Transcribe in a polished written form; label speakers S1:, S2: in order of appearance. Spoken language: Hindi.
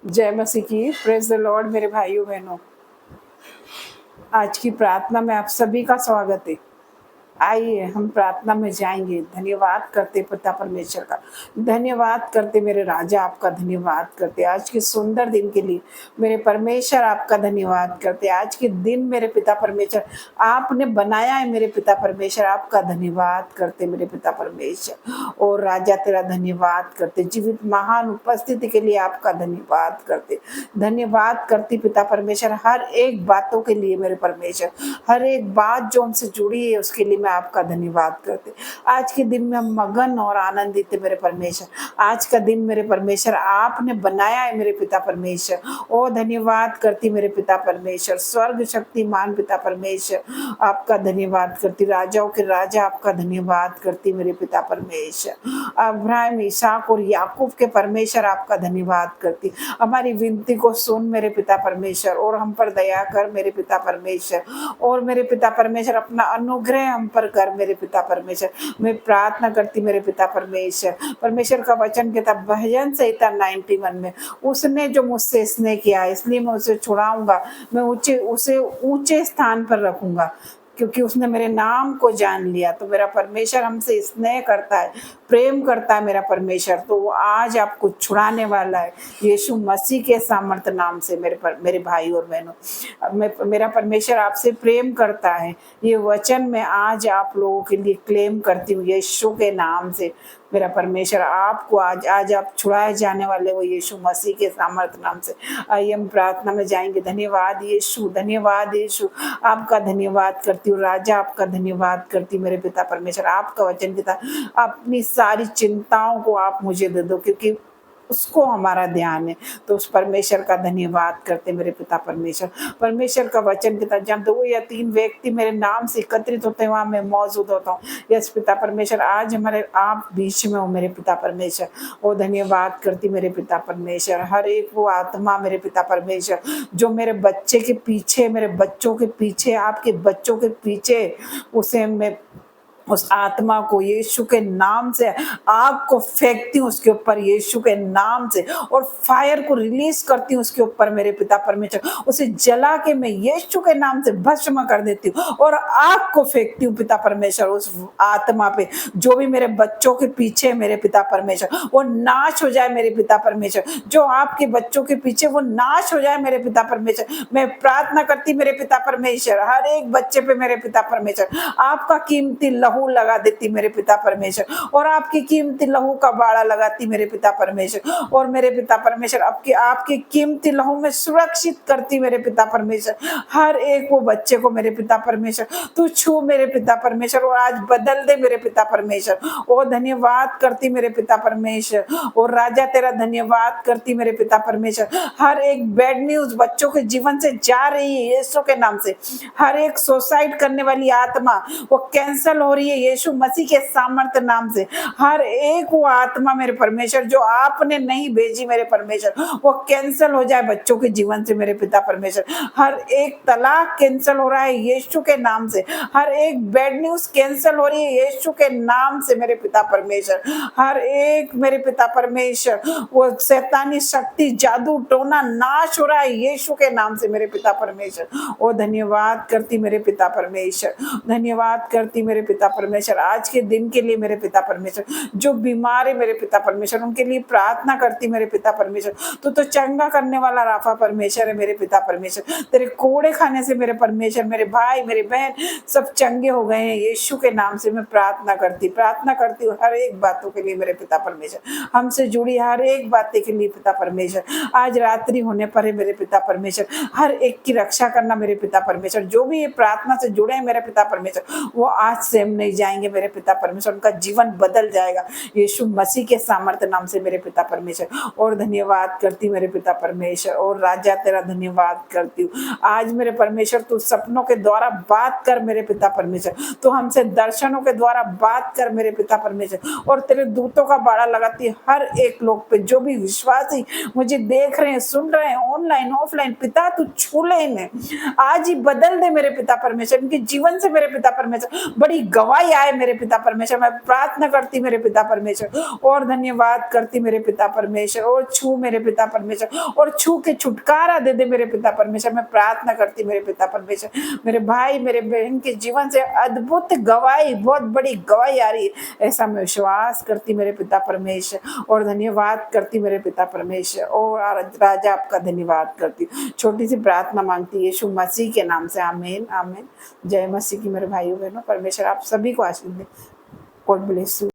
S1: जय मसीह की। प्रेज द लॉर्ड मेरे भाइयों बहनों, आज की प्रार्थना में आप सभी का स्वागत है। आइए हम प्रार्थना में जाएंगे। धन्यवाद करते पिता परमेश्वर का, धन्यवाद करते मेरे राजा, आपका धन्यवाद करते आज के सुंदर दिन के लिए। मेरे परमेश्वर आपका धन्यवाद करते आज के दिन मेरे पिता परमेश्वर आपने बनाया है। मेरे पिता परमेश्वर आपका धन्यवाद करते मेरे पिता परमेश्वर। और राजा तेरा धन्यवाद करते, जीवित महान उपस्थिति के लिए आपका धन्यवाद करते। धन्यवाद करती पिता परमेश्वर हर एक बातों के लिए। मेरे परमेश्वर हर एक बात जो हमसे जुड़ी है उसके लिए मैं आपका धन्यवाद करते। आज के दिन में हम मगन और आनंदित है मेरे परमेश्वर। आज का दिन मेरे परमेश्वर आपने बनाया है मेरे पिता परमेश्वर। ओ धन्यवाद करती मेरे पिता परमेश्वर, स्वर्ग शक्तिमान पिता परमेश्वर आपका धन्यवाद करती। राजाओं के राजा आपका धन्यवाद करती मेरे पिता परमेश्वर। अब्राहम, इसहाक और याकूब के परमेश्वर आपका धन्यवाद करती। हमारी विनती को सुन मेरे पिता परमेश्वर और हम पर दया कर मेरे पिता परमेश्वर। और मेरे पिता परमेश्वर अपना अनुग्रह हम पर कर मेरे पिता परमेश्वर। मैं प्रार्थना करती मेरे पिता परमेश्वर। परमेश्वर का वचन कहता भजन संहिता 91 में, उसने जो मुझसे स्नेह किया इसलिए मैं उसे छुड़ाऊंगा, मैं उसे ऊंचे स्थान पर रखूंगा क्योंकि उसने मेरे नाम को जान लिया। तो मेरा परमेश्वर हमसे स्नेह करता है, प्रेम करता है मेरा परमेश्वर। तो वो आज आपको छुड़ाने वाला है यीशु मसीह के सामर्थ नाम से। मेरे भाई और बहनों, मेरा परमेश्वर आपसे प्रेम करता है। ये वचन मैं आज आप लोगों के लिए क्लेम करती हूँ यीशु के नाम से। मेरा परमेश्वर आपको आज आप छुड़ाए जाने वाले हो यीशु मसीह के सामर्थ नाम से। आइए हम प्रार्थना में जाएंगे। धन्यवाद यीशु, धन्यवाद यीशु, आपका धन्यवाद करती हूँ राजा, आपका धन्यवाद करती मेरे पिता परमेश्वर। आपका वचन कहता अपनी सारी चिंताओं को आप मुझे दे दो क्योंकि उसको हमारा ध्यान है। तो उस परमेश्वर का धन्यवाद करते मेरे पिता परमेश्वर। परमेश्वर का वचन कहता जब 2 या 3 व्यक्ति मेरे नाम से एकत्रित होते हैं वहां मैं मौजूद होता हूँ। यस पिता परमेश्वर, आज हमारे आप बीच में हो मेरे पिता परमेश्वर। वो धन्यवाद करती मेरे पिता परमेश्वर। हर एक वो आत्मा मेरे पिता परमेश्वर जो मेरे बच्चे के पीछे, मेरे बच्चों के पीछे, आपके बच्चों के पीछे, उसे मैं उस आत्मा को यीशु के नाम से आग को फेंकती हूँ उसके ऊपर यीशु के नाम से, और फायर को रिलीज करती हूँ उसके ऊपर मेरे पिता परमेश्वर। उसे जला के मैं यीशु के नाम से भस्म कर देती हूँ और आग को फेंकती हूँ पिता परमेश्वर उस आत्मा पे जो भी मेरे बच्चों के पीछे मेरे पिता परमेश्वर, वो नाश हो जाए मेरे पिता परमेश्वर। जो आपके बच्चों के पीछे वो नाश हो जाए मेरे पिता परमेश्वर। मैं प्रार्थना करती मेरे पिता परमेश्वर हर एक बच्चे पे मेरे पिता परमेश्वर आपका कीमती लहू लगा देती मेरे पिता परमेश्वर, और आपकी कीमती लहू का बाड़ा लगाती मेरे पिता परमेश्वर। और मेरे पिता परमेश्वर आपकी कीमती लहू में सुरक्षित करती मेरे पिता परमेश्वर हर एक वो बच्चे को मेरे पिता परमेश्वर। तू छू मेरे पिता परमेश्वर और आज बदल दे मेरे पिता परमेश्वर। ओ धन्यवाद करती मेरे पिता परमेश्वर। और राजा तेरा धन्यवाद करती मेरे पिता परमेश्वर। हर एक बैड न्यूज बच्चों के जीवन से जा रही है यीशु के नाम से। हर एक सुसाइड करने वाली आत्मा वो कैंसल हो रही है यीशु मसीह के सामर्थ्य नाम से। हर एक वो आत्मा मेरे परमेश्वर जो आपने नहीं भेजी मेरे परमेश्वर वो कैंसल हो जाए बच्चों के जीवन से मेरे पिता परमेश्वर। हर एक तलाक कैंसल हो रहा है यीशु के नाम से। हर एक बैड न्यूज कैंसल हो रही है यीशु के नाम से मेरे पिता परमेश्वर। हर एक मेरे पिता परमेश्वर वो शैतानी शक्ति, जादू टोना नाश हो रहा है यीशु के नाम से मेरे पिता परमेश्वर। ओ धन्यवाद करती मेरे पिता परमेश्वर, धन्यवाद करती मेरे पिता परमेश्वर आज के दिन के लिए मेरे पिता परमेश्वर। जो बीमार है मेरे पिता परमेश्वर उनके लिए प्रार्थना करती मेरे पिता परमेश्वर। तो चंगा करने वाला राफा परमेश्वर है मेरे पिता परमेश्वर। तेरे कोड़े खाने से मेरे परमेश्वर मेरे भाई मेरे बहन सब चंगे हो गए हैं यीशु के नाम से। मैं प्रार्थना करती हूँ हर एक बातों के लिए मेरे पिता परमेश्वर, हमसे जुड़ी हर एक बातें के लिए पिता परमेश्वर। आज रात्रि होने पर है मेरे पिता परमेश्वर हर एक की रक्षा करना मेरे पिता परमेश्वर। जो भी ये प्रार्थना से जुड़े हैं मेरे पिता परमेश्वर वो आज सेम नहीं जाएंगे मेरे पिता परमेश्वर, उनका जीवन बदल जाएगा यीशु मसीह के सामर्थ्य नाम से मेरे पिता परमेश्वर। और धन्यवाद करती मेरे पिता परमेश्वर। और राजा तेरा धन्यवाद करती हूँ आज मेरे परमेश्वर। तू सपनों के द्वारा बात कर मेरे पिता परमेश्वर, तो हमसे दर्शनों के द्वारा बात कर मेरे पिता परमेश्वर। और तेरे दूतों का बाड़ा लगाती है हर एक लोग पे जो भी विश्वासी मुझे देख रहे हैं, सुन रहे हैं, ऑनलाइन ऑफलाइन। पिता तू छू ले इन्हें, आज ही बदल दे मेरे पिता परमेश्वर। इनके जीवन से मेरे पिता परमेश्वर बड़ी गवाही गवाही आए मेरे पिता परमेश्वर। मैं प्रार्थना करती मेरे पिता परमेश्वर, और धन्यवाद करती मेरे पिता परमेश्वर, और छू मेरे पिता परमेश्वर, और छू के छुटकारा दे दे मेरे पिता परमेश्वर। मैं प्रार्थना करती मेरे पिता परमेश्वर, मेरे भाई मेरे बहन के जीवन से अद्भुत गवाही, बहुत बड़ी गवाही आ रही है, ऐसा मैं विश्वास करती मेरे पिता परमेश्वर, और धन्यवाद करती मेरे पिता परमेश्वर, और राजा आपका धन्यवाद करती। छोटी सी प्रार्थना मांगती यीशु मसीह के नाम से, आमीन आमीन। जय मसीह की मेरे भाइयों बहनों, परमेश्वर आप सभी को आशीष दे। God bless you.